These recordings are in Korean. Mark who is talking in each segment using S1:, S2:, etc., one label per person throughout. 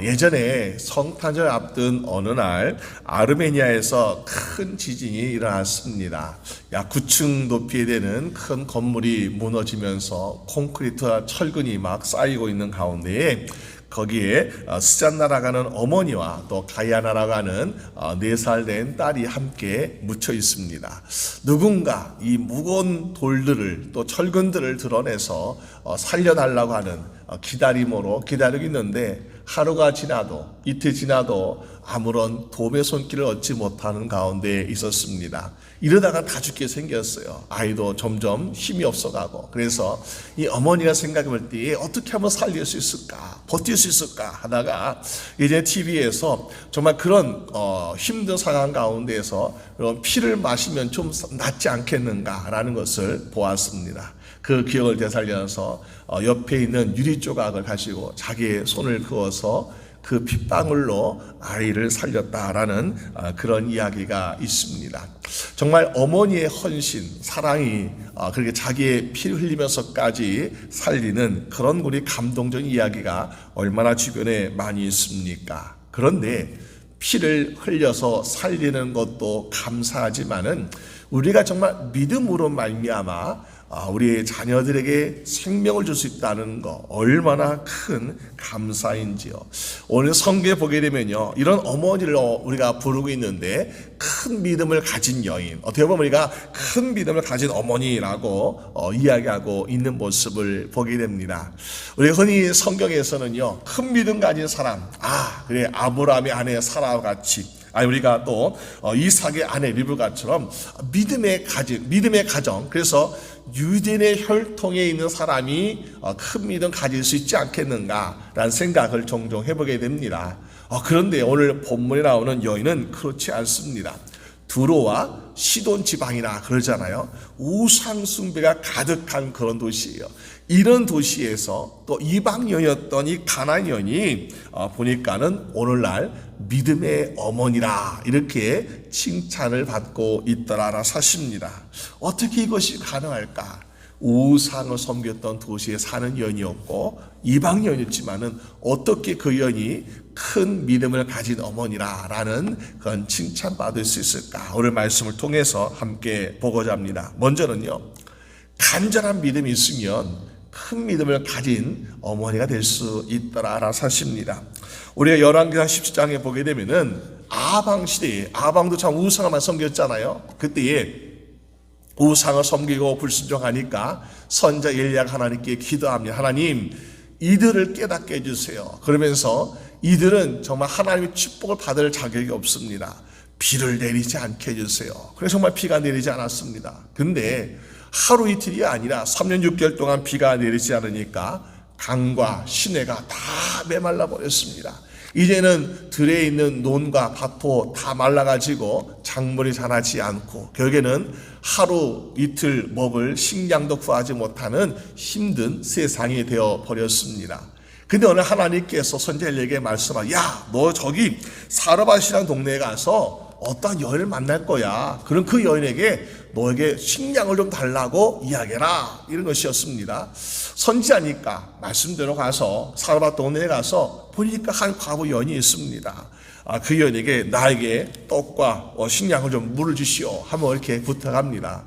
S1: 예전에 성탄절 앞둔 어느 날 아르메니아에서 큰 지진이 일어났습니다. 약 9층 높이에 되는 큰 건물이 무너지면서 콘크리트와 철근이 막 쌓이고 있는 가운데에 거기에 스잔나라고 하는 어머니와 또 가이아나라고 하는 4살 된 딸이 함께 묻혀 있습니다. 누군가 이 무거운 돌들을 또 철근들을 드러내서 살려달라고 하는 기다림으로 기다리고 있는데 하루가 지나도 이틀 지나도 아무런 도움의 손길을 얻지 못하는 가운데 있었습니다. 이러다가 다 죽게 생겼어요. 아이도 점점 힘이 없어가고. 그래서 이 어머니가 생각해 볼 때 어떻게 하면 살릴 수 있을까, 버틸 수 있을까 하다가 이제 TV에서 정말 그런 힘든 상황 가운데에서 그런 피를 마시면 좀 낫지 않겠는가라는 것을 보았습니다. 그 기억을 되살려서 옆에 있는 유리 조각을 가지고 자기의 손을 그어서 그 핏방울로 아이를 살렸다라는 그런 이야기가 있습니다. 정말 어머니의 헌신, 사랑이 그렇게 자기의 피를 흘리면서까지 살리는 그런 우리 감동적인 이야기가 얼마나 주변에 많이 있습니까? 그런데 피를 흘려서 살리는 것도 감사하지만은 우리가 정말 믿음으로 말미암아 우리 자녀들에게 생명을 줄 수 있다는 거 얼마나 큰 감사인지요. 오늘 성경에 보게 되면요, 이런 어머니를 우리가 부르고 있는데 큰 믿음을 가진 여인, 어떻게 보면 우리가 큰 믿음을 가진 어머니라고 이야기하고 있는 모습을 보게 됩니다. 우리 흔히 성경에서는요, 큰 믿음 가진 사람, 그래 아브라함의 아내 사라와 같이, 우리가 또 이삭의 아내 리브가처럼 믿음의 가정, 그래서 유대인의 혈통에 있는 사람이 큰 믿음 가질 수 있지 않겠는가라는 생각을 종종 해보게 됩니다. 그런데 오늘 본문에 나오는 여인은 그렇지 않습니다. 두로와 시돈 지방이라 그러잖아요. 우상 숭배가 가득한 그런 도시예요. 이런 도시에서 또 이방인이었던 이 가나안 여인이 보니까는 오늘날 믿음의 어머니라 이렇게 칭찬을 받고 있더라라 사실입니다. 어떻게 이것이 가능할까? 우상을 섬겼던 도시에 사는 여인이었고 이방 여인이었지만은 어떻게 그 여인이 큰 믿음을 가진 어머니라라는 그런 칭찬받을 수 있을까? 오늘 말씀을 통해서 함께 보고자 합니다. 먼저는요, 간절한 믿음이 있으면 큰 믿음을 가진 어머니가 될 수 있더라라는 사실입니다. 우리가 열왕기상 17장에 보게 되면은 아방 시대에, 아방도 참 우상을 섬겼잖아요. 그때에 우상을 섬기고 불순종하니까 선자 엘리야가 하나님께 기도합니다. 하나님, 이들을 깨닫게 해주세요. 그러면서 이들은 정말 하나님의 축복을 받을 자격이 없습니다. 비를 내리지 않게 해주세요. 그래서 정말 비가 내리지 않았습니다. 근데 하루 이틀이 아니라 3년 6개월 동안 비가 내리지 않으니까 강과 시내가 다 메말라 버렸습니다. 이제는 들에 있는 논과 밭도 다 말라가지고 작물이 자라지 않고 결국에는 하루 이틀 먹을 식량도 구하지 못하는 힘든 세상이 되어 버렸습니다. 근데 오늘 하나님께서 선지자 엘리야에게 말씀하시고, 야, 너 저기 사르밧이라는 동네에 가서 어떤 여인을 만날 거야. 그럼 그 여인에게 너에게 식량을 좀 달라고 이야기해라. 이런 것이었습니다. 선지자니까 말씀대로 가서 사르밧 동네에 가서 보니까 한 과부 여인이 있습니다. 그 여인에게 나에게 떡과 식량을 좀 물을 주시오 하면 이렇게 부탁합니다.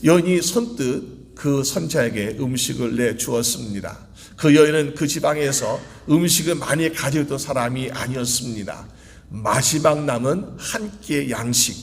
S1: 여인이 선뜻 그 선지자에게 음식을 내주었습니다. 그 여인은 그 지방에서 음식을 많이 가지고 있던 사람이 아니었습니다. 마지막 남은 한 끼의 양식,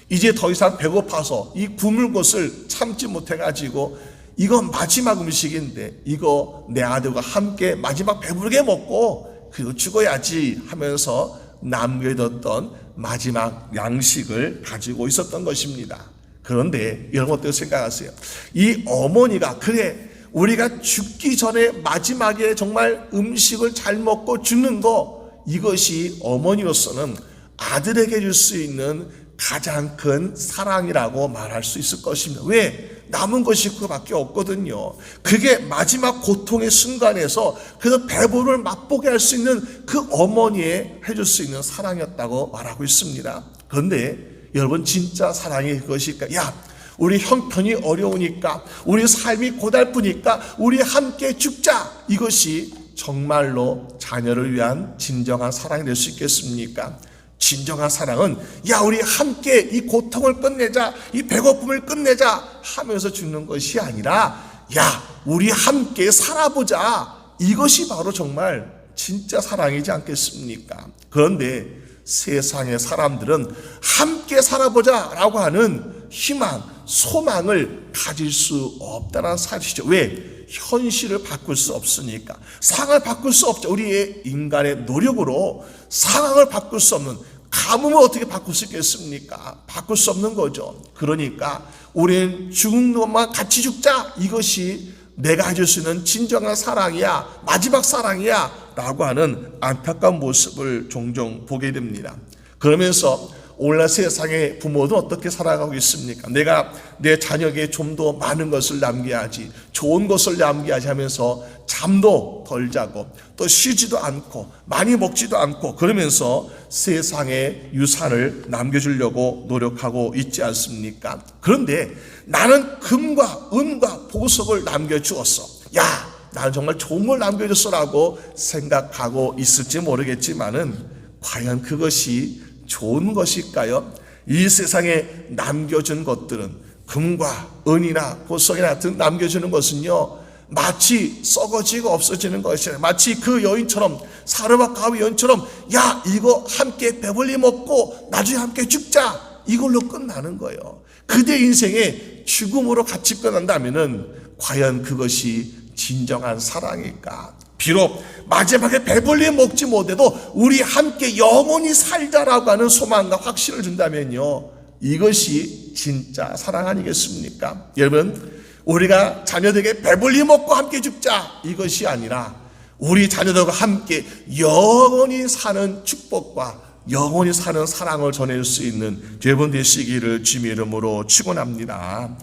S1: 이제 더 이상 배고파서 이 굶을 것을 참지 못해가지고 이거 마지막 음식인데 이거 내 아들과 함께 마지막 배부르게 먹고 그리고 죽어야지 하면서 남겨뒀던 마지막 양식을 가지고 있었던 것입니다. 그런데 여러분 어떻게 생각하세요? 이 어머니가 그래 우리가 죽기 전에 마지막에 정말 음식을 잘 먹고 죽는 거, 이것이 어머니로서는 아들에게 줄 수 있는 가장 큰 사랑이라고 말할 수 있을 것입니다. 왜? 남은 것이 그거밖에 없거든요. 그게 마지막 고통의 순간에서 그래서 배부름을 맛보게 할 수 있는 그 어머니의 해줄 수 있는 사랑이었다고 말하고 있습니다. 그런데 여러분 진짜 사랑이 그것일까? 야, 우리 형편이 어려우니까, 우리 삶이 고달프니까 우리 함께 죽자. 이것이 정말로 자녀를 위한 진정한 사랑이 될 수 있겠습니까? 진정한 사랑은 야 우리 함께 이 고통을 끝내자, 이 배고픔을 끝내자 하면서 죽는 것이 아니라 야 우리 함께 살아보자, 이것이 바로 정말 진짜 사랑이지 않겠습니까? 그런데 세상의 사람들은 함께 살아보자 라고 하는 희망, 소망을 가질 수 없다는 사실이죠. 왜? 현실을 바꿀 수 없으니까. 상황을 바꿀 수 없죠. 우리의 인간의 노력으로 상황을 바꿀 수 없는, 가뭄을 어떻게 바꿀 수 있겠습니까? 바꿀 수 없는 거죠. 그러니까 우리는 죽은 것만 같이 죽자, 이것이 내가 가질 수 있는 진정한 사랑이야, 마지막 사랑이야 라고 하는 안타까운 모습을 종종 보게 됩니다. 그러면서 오늘날 세상의 부모도 어떻게 살아가고 있습니까? 내가 내 자녀에게 좀 더 많은 것을 남겨야지, 좋은 것을 남겨야지 하면서 잠도 덜 자고 또 쉬지도 않고 많이 먹지도 않고 그러면서 세상에 유산을 남겨주려고 노력하고 있지 않습니까? 그런데 나는 금과 은과 보석을 남겨주었어, 야 나는 정말 좋은 걸 남겨줬어라고 생각하고 있을지 모르겠지만은 과연 그것이 좋은 것일까요? 이 세상에 남겨준 것들은 금과 은이나 보석이나 등 남겨주는 것은요, 마치 썩어지고 없어지는 것이에요. 마치 그 여인처럼, 사르밧 가브 여인처럼 야 이거 함께 배불리 먹고 나중에 함께 죽자, 이걸로 끝나는 거예요. 그대 인생의 죽음으로 같이 끝난다면은 과연 그것이 진정한 사랑일까? 비록 마지막에 배불리 먹지 못해도 우리 함께 영원히 살자라고 하는 소망과 확신을 준다면요, 이것이 진짜 사랑 아니겠습니까? 여러분, 우리가 자녀들에게 배불리 먹고 함께 죽자, 이것이 아니라 우리 자녀들과 함께 영원히 사는 축복과 영원히 사는 사랑을 전할 수 있는 여러분 되시기를 주님의 이름으로 축원합니다.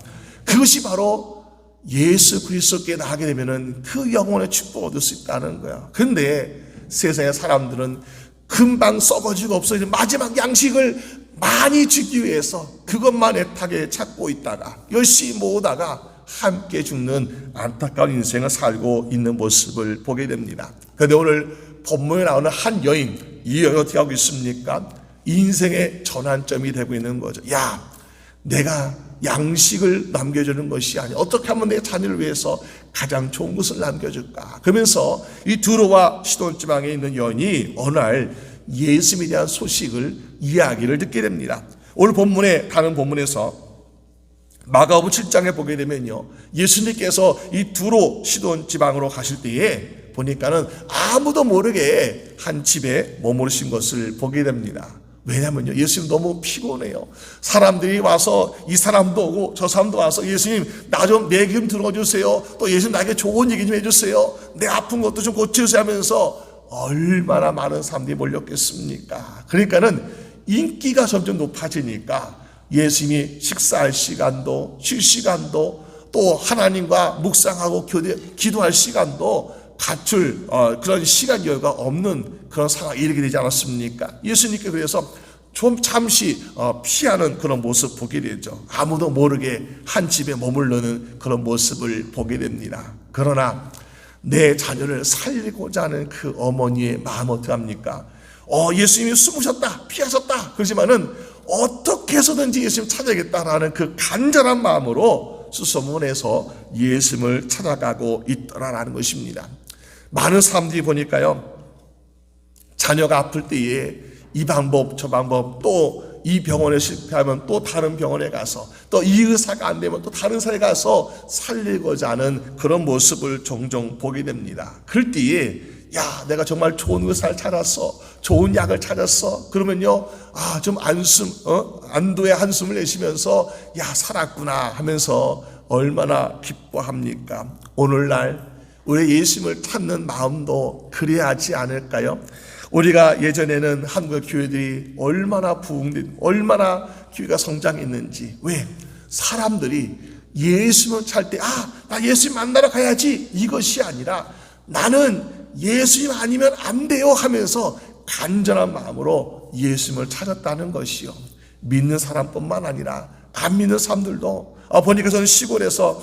S1: 그것이 바로 예수 그리스도께 나가게 되면은 그 영혼의 축복을 얻을 수 있다는 거야. 근데 세상의 사람들은 금방 썩어지고 없어지는 마지막 양식을 많이 주기 위해서 그것만 애타게 찾고 있다가 열심히 모으다가 함께 죽는 안타까운 인생을 살고 있는 모습을 보게 됩니다. 그런데 오늘 본문에 나오는 한 여인, 이 여인 어떻게 하고 있습니까? 인생의 전환점이 되고 있는 거죠. 야, 내가 양식을 남겨주는 것이 아니야, 어떻게 하면 내 자녀를 위해서 가장 좋은 것을 남겨줄까? 그러면서 이 두로와 시돈 지방에 있는 여인이 어느 날 예수님에 대한 소식을, 이야기를 듣게 됩니다. 오늘 본문에, 다른 본문에서 마가복음 7장에 보게 되면요, 예수님께서 이 두로 시돈 지방으로 가실 때에 보니까는 아무도 모르게 한 집에 머무르신 것을 보게 됩니다. 왜냐면요, 예수님 너무 피곤해요. 사람들이 와서 이 사람도 오고 저 사람도 와서 예수님 나 좀 내 기 좀 들어주세요, 또 예수님 나에게 좋은 얘기 좀 해주세요, 내 아픈 것도 좀 고쳐주세요 하면서 얼마나 많은 사람들이 몰렸겠습니까? 그러니까는 인기가 점점 높아지니까 예수님이 식사할 시간도 쉴 시간도 또 하나님과 묵상하고 기도할 시간도 갖출 그런 시간 여유가 없는 그런 상황에 이르게 되지 않았습니까? 예수님께 그래서 좀 잠시 피하는 그런 모습 보게 되죠. 아무도 모르게 한 집에 머무르는 그런 모습을 보게 됩니다. 그러나 내 자녀를 살리고자 하는 그 어머니의 마음 어떡합니까? 예수님이 숨으셨다, 피하셨다 그러지만은 어떻게 해서든지 예수님 찾아야겠다라는 그 간절한 마음으로 수소문해서 예수님을 찾아가고 있더라라는 것입니다. 많은 사람들이 보니까요, 자녀가 아플 때에 이 방법 저 방법, 또 이 병원에 실패하면 또 다른 병원에 가서, 또 이 의사가 안 되면 또 다른 의사에 가서 살리고자 하는 그런 모습을 종종 보게 됩니다. 그럴 때에 야, 내가 정말 좋은 의사를 찾았어, 좋은 약을 찾았어 그러면요, 좀 안도의 한숨을 내쉬면서 야, 살았구나 하면서 얼마나 기뻐합니까? 오늘날 우리 예수님을 찾는 마음도 그래야 하지 않을까요? 우리가 예전에는 한국 교회들이 얼마나 부흥된, 얼마나 교회가 성장했는지, 왜? 사람들이 예수님을 찾을 때 나 예수님 만나러 가야지, 이것이 아니라 나는 예수님 아니면 안 돼요 하면서 간절한 마음으로 예수님을 찾았다는 것이요. 믿는 사람뿐만 아니라 안 믿는 사람들도, 보니까 저는 시골에서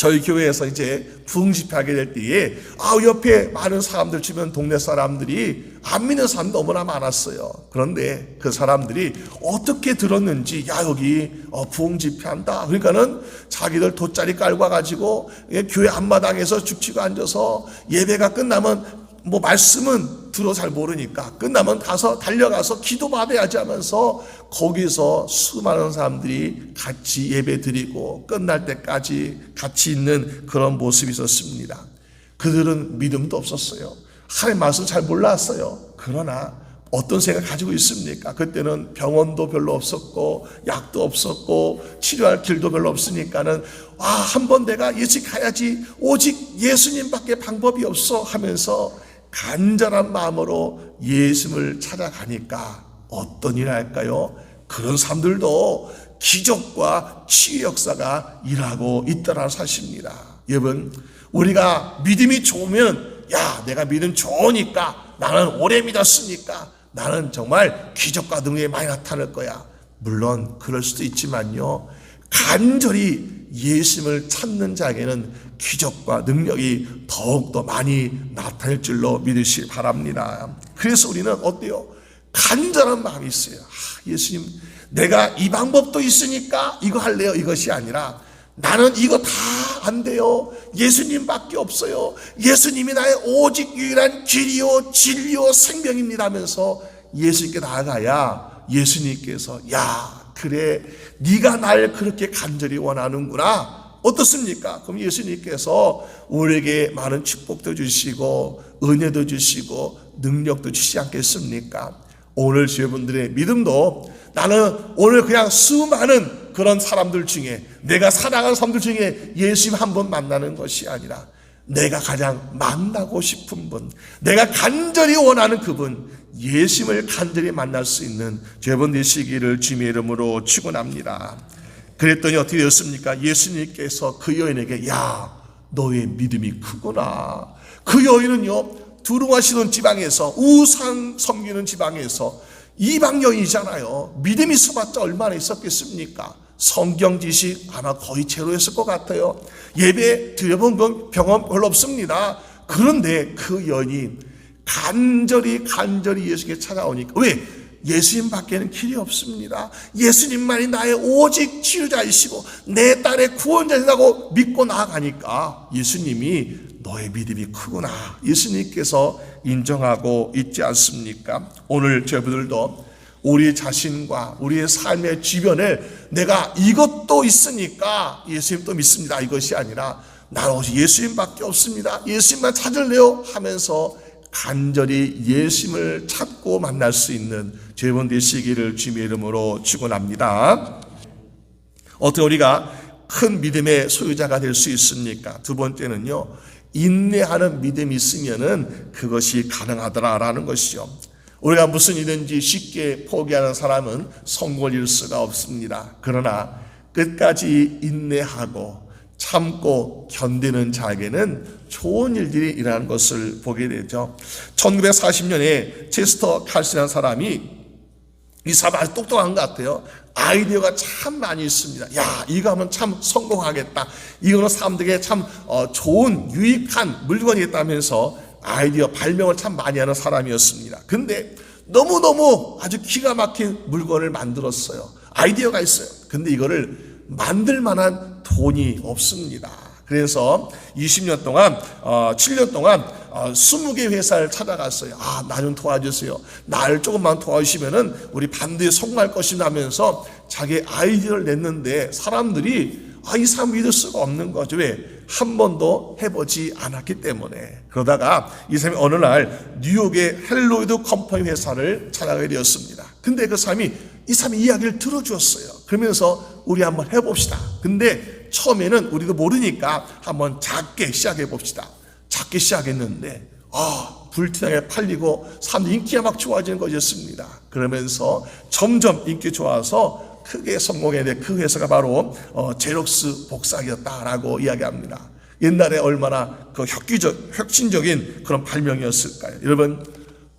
S1: 저희 교회에서 이제 부흥집회하게 될 때에 옆에 많은 사람들, 주변 동네 사람들이 안 믿는 사람도 너무나 많았어요. 그런데 그 사람들이 어떻게 들었는지, 여기 부흥집회한다. 그러니까는 자기들 돗자리 깔고 가지고 교회 앞마당에서 죽치고 앉아서 예배가 끝나면 말씀은 들어 잘 모르니까 끝나면 달려가서 기도 받아야지 하면서 거기서 수많은 사람들이 같이 예배 드리고 끝날 때까지 같이 있는 그런 모습이 있었습니다. 그들은 믿음도 없었어요. 하나님의 말씀 잘 몰랐어요. 그러나 어떤 생각 가지고 있습니까? 그때는 병원도 별로 없었고 약도 없었고 치료할 길도 별로 없으니까는 한번 내가 예수 가야지, 오직 예수님밖에 방법이 없어 하면서 간절한 마음으로 예수님을 찾아가니까 어떤 일을 할까요? 그런 사람들도 기적과 치유 역사가 일하고 있다는 사실입니다. 여러분, 우리가 믿음이 좋으면 내가 믿음 좋으니까, 나는 오래 믿었으니까 나는 정말 기적과 능력이 많이 나타날 거야. 물론 그럴 수도 있지만요, 간절히 예수님을 찾는 자에게는 기적과 능력이 더욱더 많이 나타날 줄로 믿으시기 바랍니다. 그래서 우리는 어때요? 간절한 마음이 있어요. 예수님, 내가 이 방법도 있으니까 이거 할래요. 이것이 아니라 나는 이거 다 안 돼요. 예수님밖에 없어요. 예수님이 나의 오직 유일한 길이요 진리요 생명입니다 하면서 예수님께 나아가야 예수님께서 그래, 네가 날 그렇게 간절히 원하는구나. 어떻습니까? 그럼 예수님께서 우리에게 많은 축복도 주시고 은혜도 주시고 능력도 주시지 않겠습니까? 오늘 여러분들의 믿음도, 나는 오늘 그냥 수많은 그런 사람들 중에, 내가 사랑하는 사람들 중에 예수님 한 번 만나는 것이 아니라 내가 가장 만나고 싶은 분, 내가 간절히 원하는 그분, 예수님을 간절히 만날 수 있는 여러분 되시기를 주님의 이름으로 축원합니다. 그랬더니 어떻게 되었습니까? 예수님께서 그 여인에게 너의 믿음이 크구나. 그 여인은요, 두루와 시돈 지방에서, 우상 섬기는 지방에서, 이방 여인이잖아요. 믿음이 있어봤자 얼마나 있었겠습니까? 성경 지식 아마 거의 제로였을 것 같아요. 예배 드려본 건 경험 별로 없습니다. 그런데 그 여인이 간절히 예수님께 찾아오니까, 왜? 예수님 밖에는 길이 없습니다. 예수님만이 나의 오직 치유자이시고 내 딸의 구원자이라고 믿고 나아가니까 예수님이 너의 믿음이 크구나, 예수님께서 인정하고 있지 않습니까? 오늘 저희들도 우리 자신과 우리의 삶의 주변에 내가 이것도 있으니까 예수님도 믿습니다, 이것이 아니라 나는 오직 예수님밖에 없습니다, 예수님만 찾을래요 하면서 간절히 예수님을 찾고 만날 수 있는 여러분 되시기를 주님의 이름으로 축원합니다. 어떻게 우리가 큰 믿음의 소유자가 될 수 있습니까? 두 번째는요, 인내하는 믿음이 있으면은 그것이 가능하더라라는 것이요. 우리가 무슨 일든지 쉽게 포기하는 사람은 성공을 이룰 수가 없습니다. 그러나 끝까지 인내하고 참고 견디는 자에게는 좋은 일들이 일어나는 것을 보게 되죠. 1940년에 체스터 칼슨이라는 사람이, 이 사람 아주 똑똑한 것 같아요. 아이디어가 참 많이 있습니다. 이거 하면 참 성공하겠다, 이거는 사람들에게 참 좋은 유익한 물건이겠다면서 아이디어 발명을 참 많이 하는 사람이었습니다. 근데 너무너무 아주 기가 막힌 물건을 만들었어요. 아이디어가 있어요. 근데 이거를 만들 만한 돈이 없습니다. 그래서 20년 동안 7년 동안 20개 회사를 찾아갔어요. 나 좀 도와주세요, 나를 조금만 도와주시면은 우리 반드시 성공할 것이다 하면서 자기 아이디어를 냈는데 사람들이 이 사람 믿을 수가 없는 거죠. 왜? 한 번도 해보지 않았기 때문에. 그러다가 이 사람이 어느 날 뉴욕의 헬로이드 컴퍼니 회사를 찾아가게 되었습니다. 근데 그 사람이 이 사람의 이야기를 들어주었어요. 그러면서 우리 한번 해봅시다. 근데 처음에는 우리도 모르니까 한번 작게 시작해 봅시다. 작게 시작했는데 불티나게 팔리고 사람들 인기가 막 좋아지는 것이었습니다. 그러면서 점점 인기 좋아서 크게 성공했는데 그 회사가 바로 제록스 복사기였다라고 이야기합니다. 옛날에 얼마나 그 혁신적인 그런 발명이었을까요? 여러분,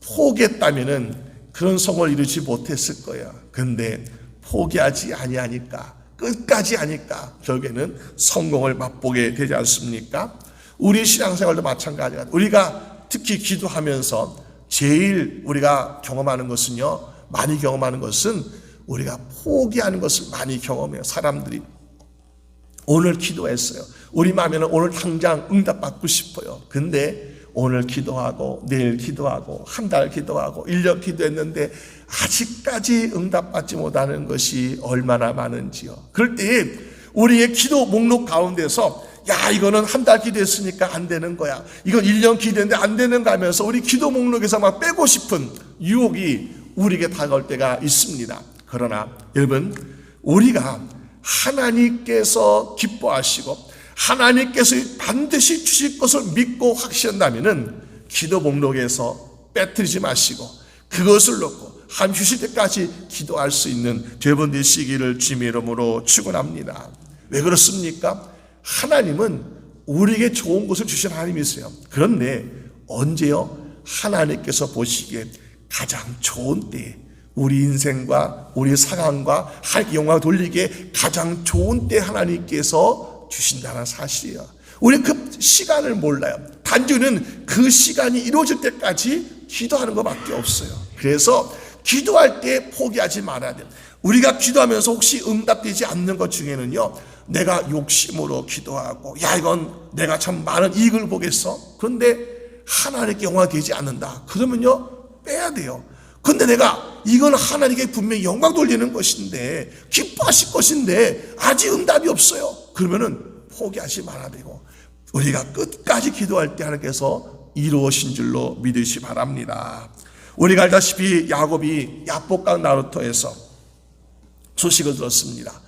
S1: 포기했다면은 그런 성공을 이루지 못했을 거예요. 근데 포기하지 아니하니까 끝까지 하니까 결국에는 성공을 맛보게 되지 않습니까? 우리 신앙생활도 마찬가지입니다. 우리가 특히 기도하면서 제일 우리가 경험하는 것은요, 많이 경험하는 것은 우리가 포기하는 것을 많이 경험해요. 사람들이 오늘 기도했어요. 우리 마음에는 오늘 당장 응답받고 싶어요. 근데 오늘 기도하고 내일 기도하고 한 달 기도하고 1년 기도했는데 아직까지 응답받지 못하는 것이 얼마나 많은지요. 그럴 때 우리의 기도 목록 가운데서 야, 이거는 한 달 기도했으니까 안 되는 거야, 이건 1년 기도했는데 안 되는가 하면서 우리 기도 목록에서 막 빼고 싶은 유혹이 우리에게 다가올 때가 있습니다. 그러나 여러분, 우리가 하나님께서 기뻐하시고 하나님께서 반드시 주실 것을 믿고 확신한다면 기도 목록에서 빼뜨리지 마시고 그것을 놓고 한 휴식 때까지 기도할 수 있는 여러분 되시기를 주님의 이름으로 축원합니다. 왜 그렇습니까? 하나님은 우리에게 좋은 것을 주신 하나님이세요. 그런데 언제요? 하나님께서 보시기에 가장 좋은 때에, 우리 인생과 우리 상황과 하나님께 영광을 돌리기에 가장 좋은 때 하나님께서 주신다는 사실이에요. 우리는 그 시간을 몰라요. 단지는 그 시간이 이루어질 때까지 기도하는 것밖에 없어요. 그래서 기도할 때 포기하지 말아야 돼요. 우리가 기도하면서 혹시 응답되지 않는 것 중에는요, 내가 욕심으로 기도하고 야, 이건 내가 참 많은 이익을 보겠어. 그런데 하나님께 영광이 되지 않는다. 그러면요, 빼야 돼요. 근데 내가 이건 하나님께 분명히 영광 돌리는 것인데, 기뻐하실 것인데 아직 응답이 없어요. 그러면은 포기하지 말아야 되고, 우리가 끝까지 기도할 때 하나님께서 이루어진 줄로 믿으시 바랍니다. 우리가 알다시피 야곱이 야복강 나루터에서 소식을 들었습니다.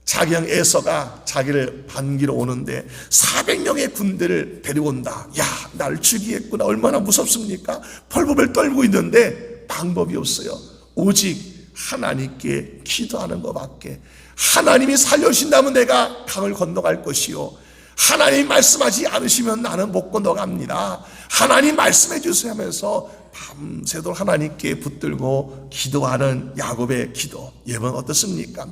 S1: 자기 형 에서가 자기를 반기러 오는데 400명의 군대를 데리고 온다. 야, 나를 죽이겠구나. 얼마나 무섭습니까? 펄벌벌 떨고 있는데 방법이 없어요. 오직 하나님께 기도하는 것밖에. 하나님이 살려주신다면 내가 강을 건너갈 것이요, 하나님 말씀하지 않으시면 나는 못 건너갑니다. 하나님 말씀해 주세요 하면서 밤새도록 하나님께 붙들고 기도하는 야곱의 기도. 여러분 어떻습니까?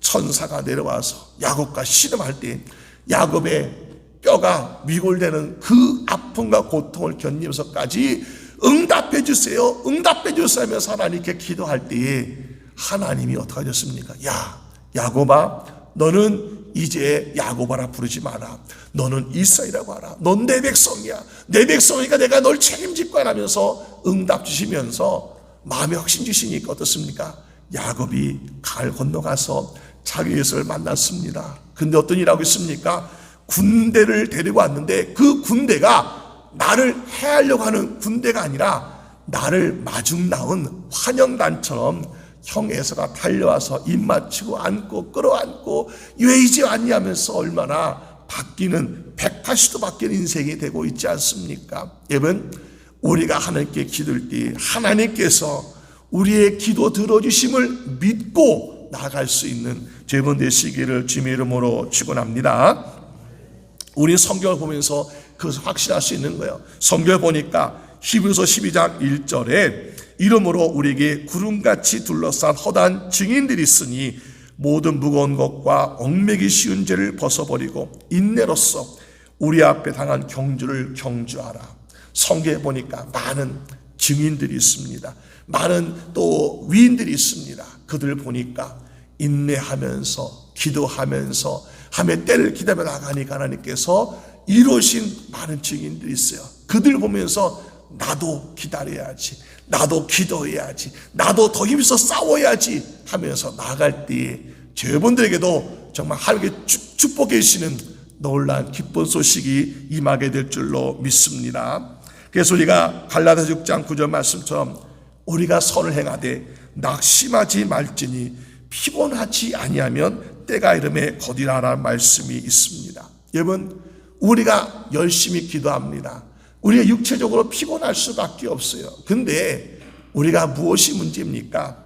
S1: 천사가 내려와서 야곱과 씨름할 때 야곱의 뼈가 위골되는 그 아픔과 고통을 견디면서까지 응답해 주세요, 응답해 주세요 하면서 하나님께 기도할 때에 하나님이 어떻게 하셨습니까? 야, 야곱아, 너는 이제 야곱아라 부르지 마라. 너는 이스라엘이라고 하라. 넌 내 백성이야. 내 백성이니까 내가 널 책임질 거야 하면서 응답 주시면서 마음에 확신 주시니까 어떻습니까? 야곱이 강을 건너가서 자기 예수를 만났습니다. 근데 어떤 일하고 있습니까? 군대를 데리고 왔는데 그 군대가 나를 해하려고 하는 군대가 아니라 나를 마중 나온 환영단처럼 형 에서가 달려와서 입 맞추고 안고 끌어안고 왜 이제 왔냐면서 얼마나 바뀌는 180도 바뀌는 인생이 되고 있지 않습니까? 여러분, 우리가 하나님께 기도할 때 하나님께서 우리의 기도 들어주심을 믿고 나아갈 수 있는 여러분 되시기를 주님의 이름으로 축원합니다. 우리 성경을 보면서 그것을 확신할 수 있는 거예요. 성경을 보니까 히브리서 12장 1절에 이러므로 우리에게 구름같이 둘러싼 허다한 증인들이 있으니 모든 무거운 것과 얽매기 쉬운 죄를 벗어버리고 인내로써 우리 앞에 당한 경주를 경주하라. 성경에 보니까 많은 증인들이 있습니다. 많은 또 위인들이 있습니다. 그들 보니까 인내하면서 기도하면서 함의 때를 기다려 나가니까 하나님께서 이루신 많은 증인들이 있어요. 그들 보면서 나도 기다려야지, 나도 기도해야지, 나도 더 힘써 싸워야지 하면서 나아갈 때에 저분들에게도 정말 하나님께 축복해 주시는 놀라운 기쁜 소식이 임하게 될 줄로 믿습니다. 그래서 우리가 갈라디아서 6장 9절 말씀처럼 우리가 선을 행하되 낙심하지 말지니 피곤하지 아니하면 때가 이름에 거디라라는 말씀이 있습니다. 여러분, 우리가 열심히 기도합니다. 우리가 육체적으로 피곤할 수밖에 없어요. 근데 우리가 무엇이 문제입니까?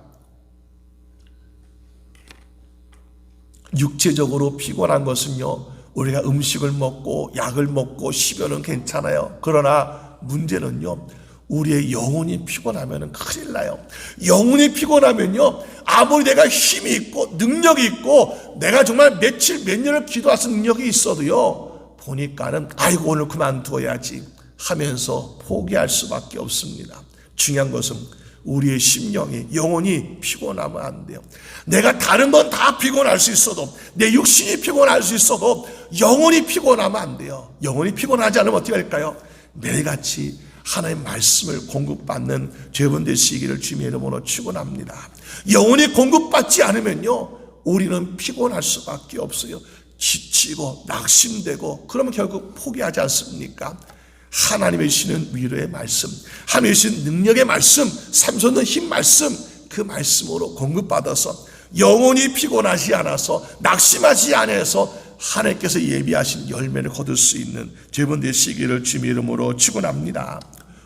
S1: 육체적으로 피곤한 것은요, 우리가 음식을 먹고 약을 먹고 쉬면은 괜찮아요. 그러나 문제는요, 우리의 영혼이 피곤하면 큰일 나요. 영혼이 피곤하면요, 아무리 내가 힘이 있고 능력이 있고 내가 정말 며칠 몇 년을 기도할 수 있는 능력이 있어도요, 보니까는 아이고 오늘 그만둬야지 하면서 포기할 수밖에 없습니다. 중요한 것은 우리의 심령이, 영혼이 피곤하면 안 돼요. 내가 다른 건 다 피곤할 수 있어도, 내 육신이 피곤할 수 있어도 영혼이 피곤하면 안 돼요. 영혼이 피곤하지 않으면 어떻게 할까요? 매일같이 하나님의 말씀을 공급받는 죄분 되시기를 주님의 이름으로 축원합니다. 영혼이 공급받지 않으면요, 우리는 피곤할 수밖에 없어요. 지치고 낙심되고, 그러면 결국 포기하지 않습니까? 하나님의 주시는 위로의 말씀, 하나님의 주시는 능력의 말씀, 삼손의 힘 말씀, 그 말씀으로 공급받아서 영혼이 피곤하지 않아서, 낙심하지 않아서 하나님께서 예비하신 열매를 거둘 수 있는 죄분 되시기를 주님의 이름으로 축원합니다.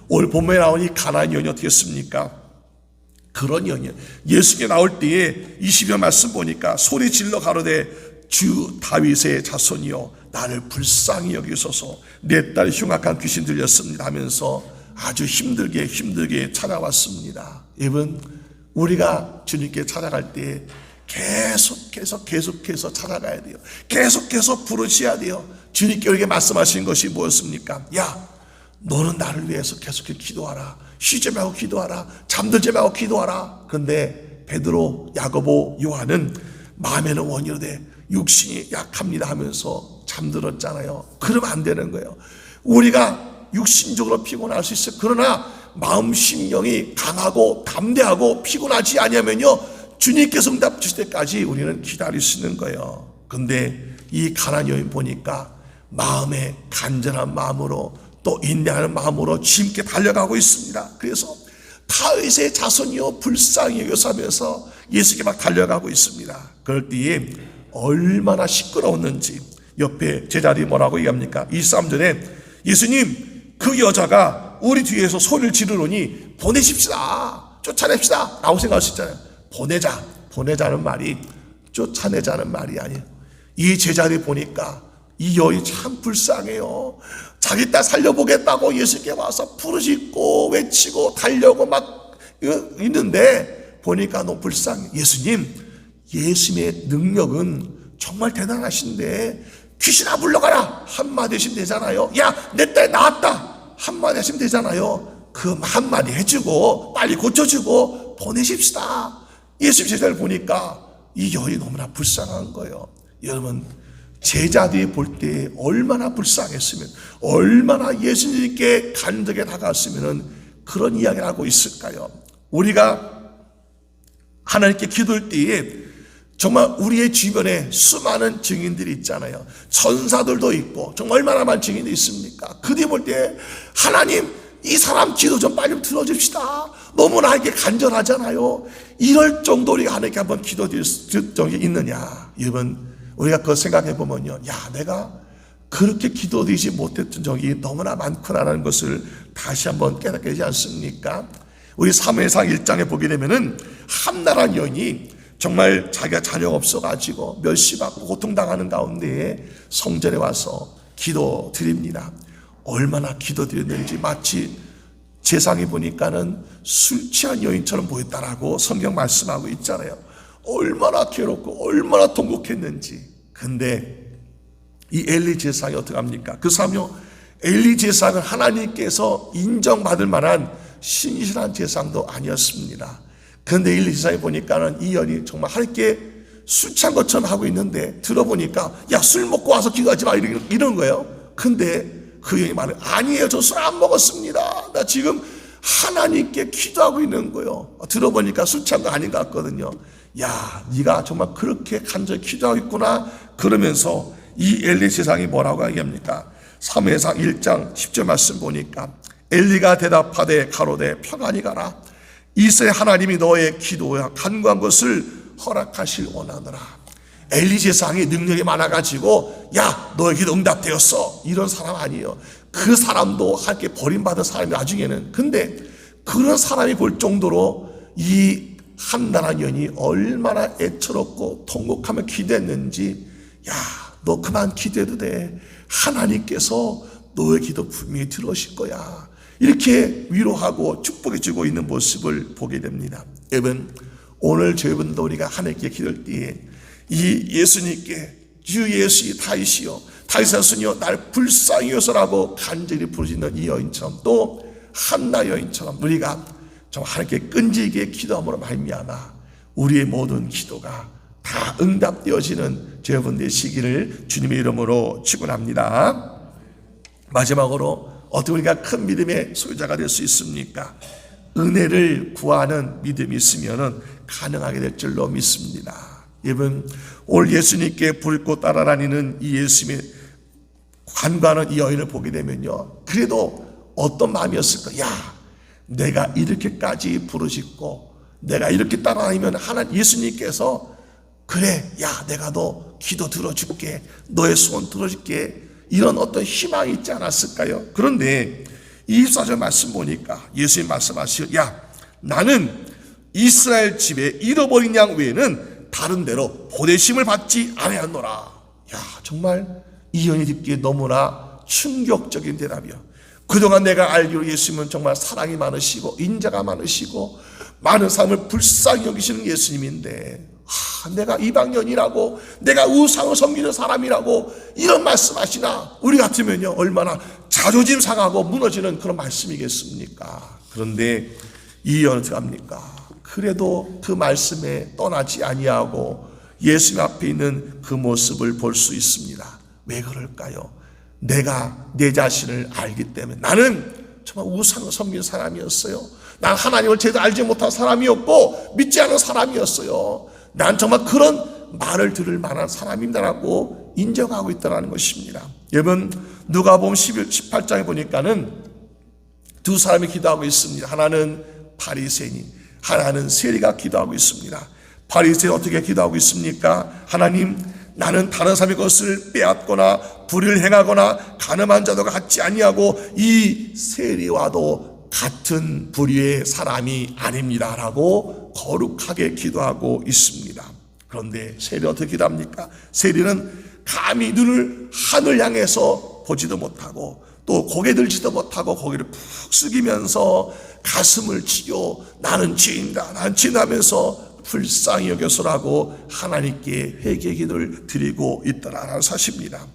S1: 오늘 본문에 나온 이 가나안 여인이 어떻겠습니까? 그런 여인이에요. 예수께 나올 때에 20여 말씀 보니까 소리 질러 가로되 주 다윗의 자손이여 나를 불쌍히 여기소서, 내 딸 흉악한 귀신 들렸습니다 하면서 아주 힘들게 찾아왔습니다. 여러분, 우리가 주님께 찾아갈 때 계속해서 찾아가야 돼요. 계속해서 부르셔야 돼요. 주님께 우리에게 말씀하신 것이 뭐였습니까? 야, 너는 나를 위해서 계속해 기도하라. 쉬지 말고 기도하라. 잠들지 말고 기도하라. 그런데 베드로, 야고보, 요한은 마음에는 원이로되 육신이 약합니다 하면서 잠들었잖아요. 그러면 안 되는 거예요. 우리가 육신적으로 피곤할 수 있어요. 그러나 마음 심령이 강하고 담대하고 피곤하지 않으면요, 주님께서 응답 주실 때까지 우리는 기다릴 수 있는 거예요. 근데 이 가나안 여인 보니까 마음에 간절한 마음으로 또 인내하는 마음으로 주님께 달려가고 있습니다. 그래서 다윗의 자손이요 불쌍히 여기서 하면서 예수께 막 달려가고 있습니다. 그럴 때에 얼마나 시끄러웠는지 옆에 제자들이 뭐라고 얘기합니까? 23절에 예수님, 그 여자가 우리 뒤에서 소리를 지르노니 보내십시다, 쫓아냅시다 라고 생각할 수 있잖아요. 보내자는 말이 쫓아내자는 말이 아니에요. 이 제자들이 보니까 이 여인이 참 불쌍해요. 자기 딸 살려보겠다고 예수께 와서 부르짖고 외치고 달려고 막 있는데 보니까 너무 불쌍해. 예수님의 능력은 정말 대단하신데 귀신아 물러가라 한마디 하시면 되잖아요. 야, 내 딸 나았다 한마디 하시면 되잖아요. 그 한마디 해주고 빨리 고쳐주고 보내십시다. 예수님 제자를 보니까 이 여인이 너무나 불쌍한 거예요. 여러분, 제자들이 볼 때 얼마나 불쌍했으면, 얼마나 예수님께 간절하게 다가왔으면 그런 이야기를 하고 있을까요? 우리가 하나님께 기도할 때에 정말 우리의 주변에 수많은 증인들이 있잖아요. 천사들도 있고 정말 얼마나 많은 증인들이 있습니까? 그들이 볼 때 하나님, 이 사람 기도 좀 빨리 들어줍시다. 너무나 이렇게 간절하잖아요. 이럴 정도로 우리가 하나님께 한번 기도드릴 적이 있느냐? 여러분, 우리가 그거 생각해 보면요, 야, 내가 그렇게 기도드리지 못했던 적이 너무나 많구나라는 것을 다시 한번 깨닫게 되지 않습니까? 우리 사무엘상 1장에 보게 되면은 한나라는 여인이 정말 자기가 자녀가 없어가지고 멸시받고 고통당하는 가운데에 성전에 와서 기도드립니다. 얼마나 기도드렸는지 마치 세상에 보니까는 술 취한 여인처럼 보였다라고 성경 말씀하고 있잖아요. 얼마나 괴롭고 얼마나 통곡했는지. 근데 이 엘리 제사장이 어떻게 합니까? 그 사람요, 엘리 제사장은 하나님께서 인정받을 만한 신실한 제사장도 아니었습니다. 그런데 엘리 제사장이 보니까는 이 여인이 정말 하나님께 술 취한 것처럼 하고 있는데 들어보니까 야, 술 먹고 와서 기도하지 마 이런 거예요. 근데 그 여인이 말해요. 아니에요, 저 술 안 먹었습니다. 나 지금 하나님께 기도하고 있는 거예요. 들어보니까 술 취한 거 아닌 것 같거든요. 야, 네가 정말 그렇게 간절히 기도하고 있구나. 그러면서 이 엘리 제사장이 뭐라고 얘기합니까? 사무엘상 1장 10절 말씀 보니까 엘리가 대답하되 가로되 평안히 가라. 이스라엘 하나님이 너의 기도와 간구한 것을 허락하실 원하노라. 엘리 제사장이 능력이 많아가지고 야, 너의 기도 응답되었어 이런 사람 아니에요. 그 사람도 하나님께 버림받은 사람이 나중에는. 근데 그런 사람이 볼 정도로 이 한나라는 여인이 얼마나 애처롭고 통곡하며 기도했는지, 야, 너 그만 기도해도 돼. 하나님께서 너의 기도 분명히 들으실 거야. 이렇게 위로하고 축복해 주고 있는 모습을 보게 됩니다. 여러분, 오늘 저희분도 우리가 하나님께 기도할 때에 이 예수님께 주 예수의 다윗이여 다윗의 손이여 날 불쌍히 여서라고 간절히 부르짖는 이 여인처럼 또 한나 여인처럼 우리가 정말 하나님께 끈질기게 기도함으로 말미암아 우리의 모든 기도가 다 응답되어지는 저여러분 되시기를 주님의 이름으로 축원합니다. 마지막으로 어떻게 우리가 큰 믿음의 소유자가 될 수 있습니까? 은혜를 구하는 믿음이 있으면 가능하게 될 줄로 믿습니다. 여러분, 오늘 예수님께 부르고 따라다니는 이 예수님의 간과하는 이 여인을 보게 되면요, 그래도 어떤 마음이었을까? 야, 내가 이렇게까지 부르짖고 내가 이렇게 따라다니면 하나님 예수님께서 그래, 야, 내가 너 기도 들어줄게, 너의 소원 들어줄게, 이런 어떤 희망이 있지 않았을까요? 그런데 24절 말씀 보니까 예수님 말씀하시오, 야, 나는 이스라엘 집에 잃어버린 양 외에는 다른 데로 보내심을 받지 아니하노라. 야, 정말 이 여인이 듣기에 너무나 충격적인 대답이요. 그동안 내가 알기로 예수님은 정말 사랑이 많으시고 인자가 많으시고 많은 사람을 불쌍히 여기시는 예수님인데, 내가 이방인이라고, 내가 우상을 섬기는 사람이라고 이런 말씀하시나? 우리 같으면요 얼마나 자존심 상하고 무너지는 그런 말씀이겠습니까? 그런데 이 여인은 어떻게 합니까? 그래도 그 말씀에 떠나지 아니하고 예수님 앞에 있는 그 모습을 볼 수 있습니다. 왜 그럴까요? 내가 내 자신을 알기 때문에. 나는 정말 우상을 섬기는 사람이었어요. 난 하나님을 제대로 알지 못한 사람이었고 믿지 않은 사람이었어요. 난 정말 그런 말을 들을 만한 사람입니다라고 인정하고 있다는 것입니다. 여러분, 누가복음 18장에 보니까는 두 사람이 기도하고 있습니다. 하나는 바리새인, 하나는 세리가 기도하고 있습니다. 바리새인 어떻게 기도하고 있습니까? 하나님, 나는 다른 사람의 것을 빼앗거나 불의를 행하거나 가늠한 자도 같지 아니하고 이 세리와도 같은 부류의 사람이 아닙니다 라고 거룩하게 기도하고 있습니다. 그런데 세리 어떻게 기도합니까? 세리는 감히 눈을 하늘 향해서 보지도 못하고 또 고개 들지도 못하고 고개를 푹 숙이면서 가슴을 치고 나는 죄인이다, 나는 죄인하면서 불쌍히 여겨서라고 하나님께 회개 기도를 드리고 있더라라는 사실입니다.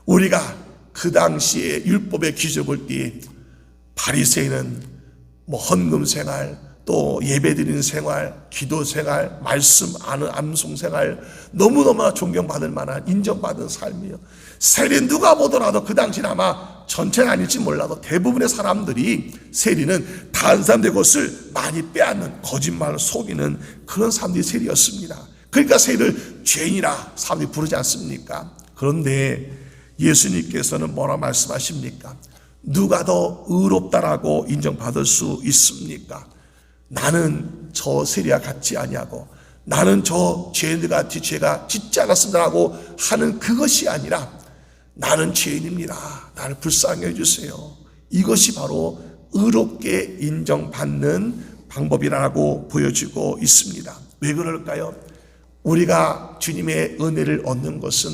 S1: 우리가 그 당시에 율법의 기준을 볼 때 바리새인은 헌금 생활, 또 예배드리는 생활, 기도 생활, 말씀 아는 암송 생활, 너무너무나 존경받을 만한 인정받은 삶이에요. 세리 누가 보더라도 그 당시는 아마 전체는 아닐지 몰라도 대부분의 사람들이 세리는 다른 사람들의 것을 많이 빼앗는, 거짓말을 속이는 그런 사람들이 세리였습니다. 그러니까 세리를 죄인이라 사람들이 부르지 않습니까? 그런데 예수님께서는 뭐라 말씀하십니까? 누가 더 의롭다라고 인정받을 수 있습니까? 나는 저 세리와 같지 아니하고 나는 저 죄인들 같이 죄가 짓지 않았습니다라고 하는 그것이 아니라 나는 죄인입니다, 나를 불쌍히 해주세요, 이것이 바로 의롭게 인정받는 방법이라고 보여주고 있습니다. 왜 그럴까요? 우리가 주님의 은혜를 얻는 것은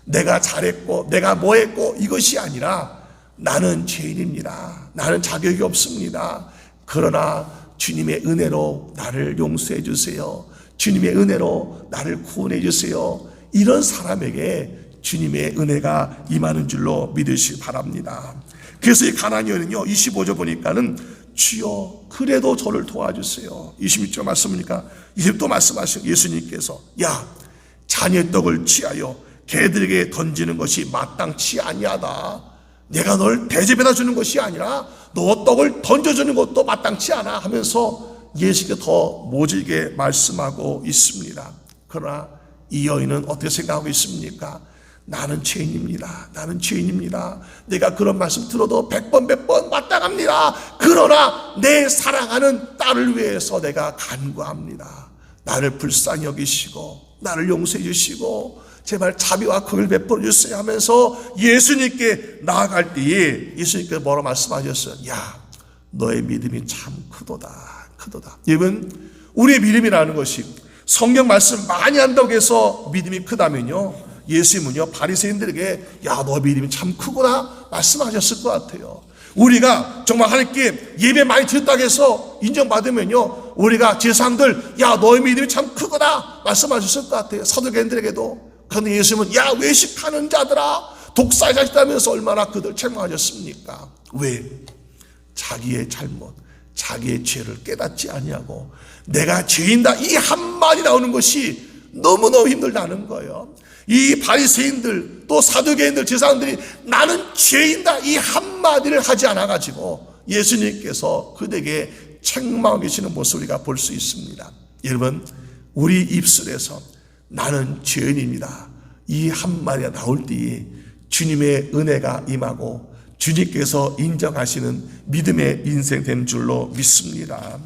S1: 내가 잘했고 내가 뭐했고 이것이 아니라 나는 죄인입니다, 나는 자격이 없습니다, 그러나 주님의 은혜로 나를 용서해 주세요, 주님의 은혜로 나를 구원해 주세요, 이런 사람에게 주님의 은혜가 임하는 줄로 믿으시기 바랍니다. 그래서 이 가나안 여인은요 25절 보니까는 주여 그래도 저를 도와주세요. 26절 말씀 보니까 이제 또 말씀하시고 예수님께서 야, 자녀의 떡을 취하여 개들에게 던지는 것이 마땅치 아니하다. 내가 널 대접해다 주는 것이 아니라 너 떡을 던져주는 것도 마땅치 않아 하면서 예수님께 더 모질게 말씀하고 있습니다. 그러나 이 여인은 어떻게 생각하고 있습니까? 나는 죄인입니다, 나는 죄인입니다, 내가 그런 말씀 들어도 100번 100번 마땅합니다. 그러나 내 사랑하는 딸을 위해서 내가 간구합니다. 나를 불쌍히 여기시고 나를 용서해 주시고 제발 자비와 긍휼을 베풀어 주세요 하면서 예수님께 나아갈 때에 예수님께서 뭐라 말씀하셨어요? 야, 너의 믿음이 참 크도다, 크도다. 여러분, 우리의 믿음이라는 것이 성경 말씀 많이 한다고 해서 믿음이 크다면요, 예수님은요 바리새인들에게 야, 너 믿음이 참 크구나 말씀하셨을 것 같아요. 우리가 정말 하나님께 예배 많이 드렸다고 해서 인정받으면요, 우리가 제사장들, 야, 너의 믿음이 참 크구나 말씀하셨을 것 같아요. 사두개인들에게도. 그런데 예수님은, 야, 외식하는 자들아, 독사의 자식다면서 얼마나 그들 책망하셨습니까? 왜? 자기의 잘못, 자기의 죄를 깨닫지 아니하고 내가 죄인다, 이 한마디 나오는 것이 너무너무 힘들다는 거예요. 이 바리새인들 또 사두개인들 제사장들이 나는 죄인다, 이 한마디를 하지 않아가지고 예수님께서 그들에게 책망하고 계시는 모습을 우리가 볼 수 있습니다. 여러분, 우리 입술에서 나는 죄인입니다, 이 한마디가 나올 때에 주님의 은혜가 임하고 주님께서 인정하시는 믿음의 인생 된 줄로 믿습니다.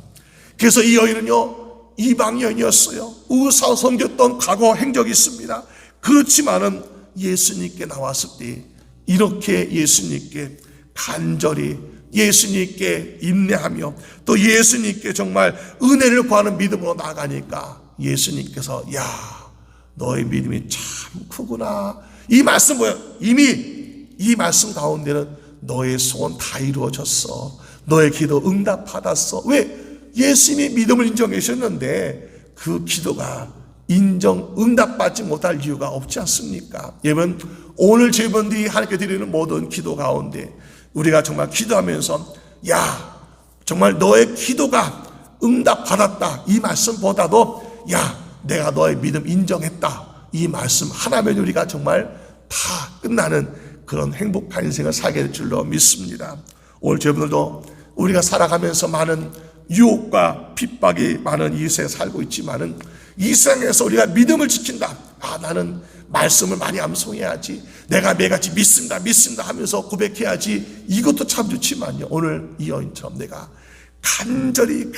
S1: 그래서 이 여인은요, 이방 여인이었어요. 우상 섬겼던 과거 행적이 있습니다. 그렇지만은 예수님께 나왔을 때 이렇게 예수님께 간절히 예수님께 인내하며 또 예수님께 정말 은혜를 구하는 믿음으로 나아가니까 예수님께서, 야, 너의 믿음이 참 크구나, 이 말씀 뭐야? 이미 이 말씀 가운데는 너의 소원 다 이루어졌어. 너의 기도 응답받았어. 왜? 예수님이 믿음을 인정해 주셨는데 그 기도가 응답받지 못할 이유가 없지 않습니까? 여러분, 오늘 저희분들이 하나님께 드리는 모든 기도 가운데 우리가 정말 기도하면서, 야, 정말 너의 기도가 응답받았다, 이 말씀보다도, 야, 내가 너의 믿음 인정했다, 이 말씀 하나면 우리가 정말 다 끝나는 그런 행복한 인생을 살게 될 줄로 믿습니다. 오늘 저분들도 우리가 살아가면서 많은 유혹과 핍박이 많은 이 세상에 살고 있지만은 이 세상에서 우리가 믿음을 지킨다, 아, 나는 말씀을 많이 암송해야지, 내가 매같이 믿습니다 하면서 고백해야지, 이것도 참 좋지만요, 오늘 이 여인처럼 내가 간절히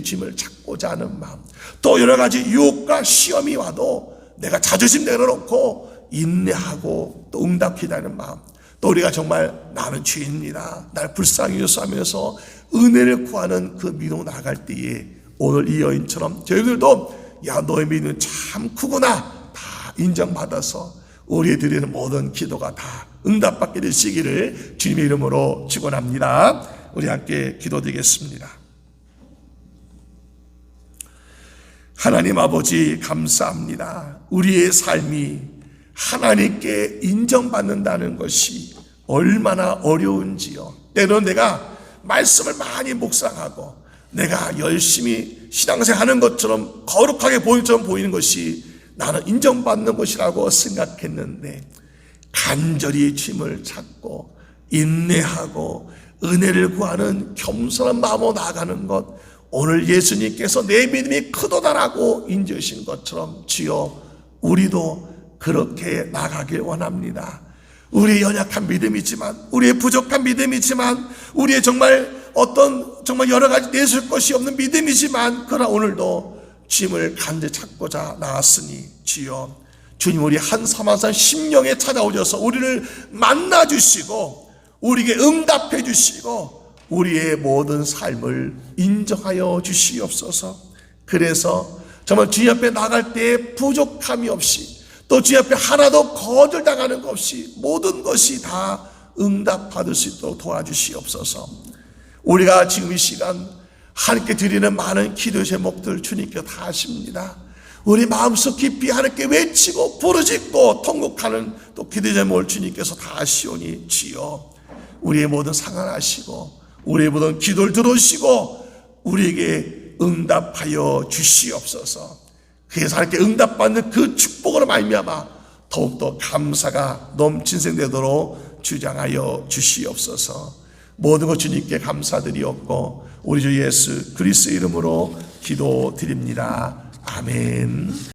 S1: 주님을 찾고자 하는 마음, 또 여러 가지 유혹과 시험이 와도 내가 자존심 내려놓고 인내하고 또 응답 기다리는 마음, 또 우리가 정말 나는 죄인입니다, 날 불쌍히 여기소서 은혜를 구하는 그 믿음으로 나아갈 때에 오늘 이 여인처럼 저희들도, 야, 너의 믿음은 참 크구나, 다 인정받아서 우리 드리는 모든 기도가 다 응답받게 되시기를 주님의 이름으로 축원합니다. 우리 함께 기도드리겠습니다. 하나님 아버지, 감사합니다. 우리의 삶이 하나님께 인정받는다는 것이 얼마나 어려운지요. 때로는 내가 말씀을 많이 묵상하고 내가 열심히 신앙생활하는 것처럼 거룩하게 보이는 것이 나는 인정받는 것이라고 생각했는데, 간절히 주님을 찾고 인내하고 은혜를 구하는 겸손한 마음으로 나아가는 것, 오늘 예수님께서 내 믿음이 크도다라고 인정하신 것처럼 주여, 우리도 그렇게 나가길 원합니다. 우리의 연약한 믿음이지만, 우리의 부족한 믿음이지만, 우리의 정말 여러 가지 내줄 것이 없는 믿음이지만, 그러나 오늘도 주님을 간절히 찾고자 나왔으니 주여, 주님 우리 한 삶 한 삶 심령에 찾아오셔서 우리를 만나주시고 우리에게 응답해 주시고 우리의 모든 삶을 인정하여 주시옵소서. 그래서 정말 주님 앞에 나갈 때 부족함이 없이, 또 주님 앞에 하나도 거절당하는 것 없이 모든 것이 다 응답받을 수 있도록 도와주시옵소서. 우리가 지금 이 시간 하나님께 드리는 많은 기도 제목들 주님께 다 아십니다. 우리 마음속 깊이 하나님께 외치고 부르짖고 통곡하는 또 기도 제목을 주님께서 다 아시오니 주여, 우리의 모든 상황을 아시고 우리의 모든 기도를 들으시고 우리에게 응답하여 주시옵소서. 그래서 하나님께 응답받는 그 축복으로 말미암아 더욱더 감사가 넘친 생되도록 주장하여 주시옵소서. 모든 것 주님께 감사드리옵고 우리 주 예수 그리스도 이름으로 기도드립니다. 아멘.